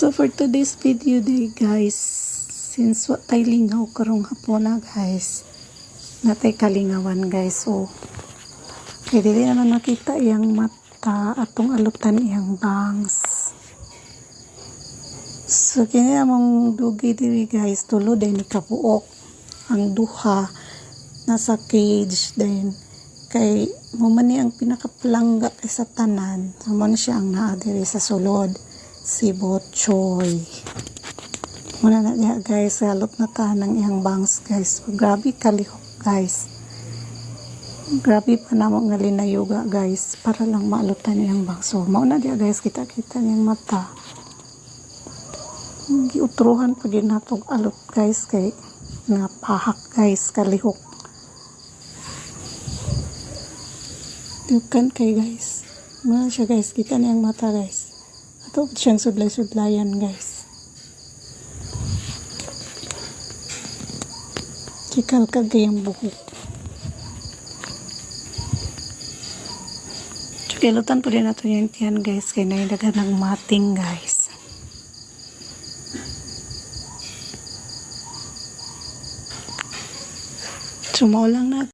So for today's video day guys, since wa tay lingaw karong hapon na guys, natay kalingawan guys. So kaya dili naman makita iyang mata atong alutan iyang bangs. So kini among dugi diri guys, tulo din ni kabuok ang duha nasa cage din. Kay mo man ni ang pinakapalangga kay sa tanan, so man siya ang naa diri sa sulod, si Botchoy. Muna na niya guys, halot na ta ng iyang bangs guys. Grabe kalihok guys. Grabe pa na mo nga linayuga guys para lang maalutan iyang bangs. So mauna diya guys, kita-kita niyang mata. Giutruhan pa din natong alot guys kay napahak guys, kalihok. Dukan kay guys. Muna siya guys, kita niyang mata guys. Ato siyang sudlay-sudlayan guys. Cikal kagayang buhok. Kilutan po din nato yung tiyan guys, kaya naidagan ng mating guys. Sumaw lang na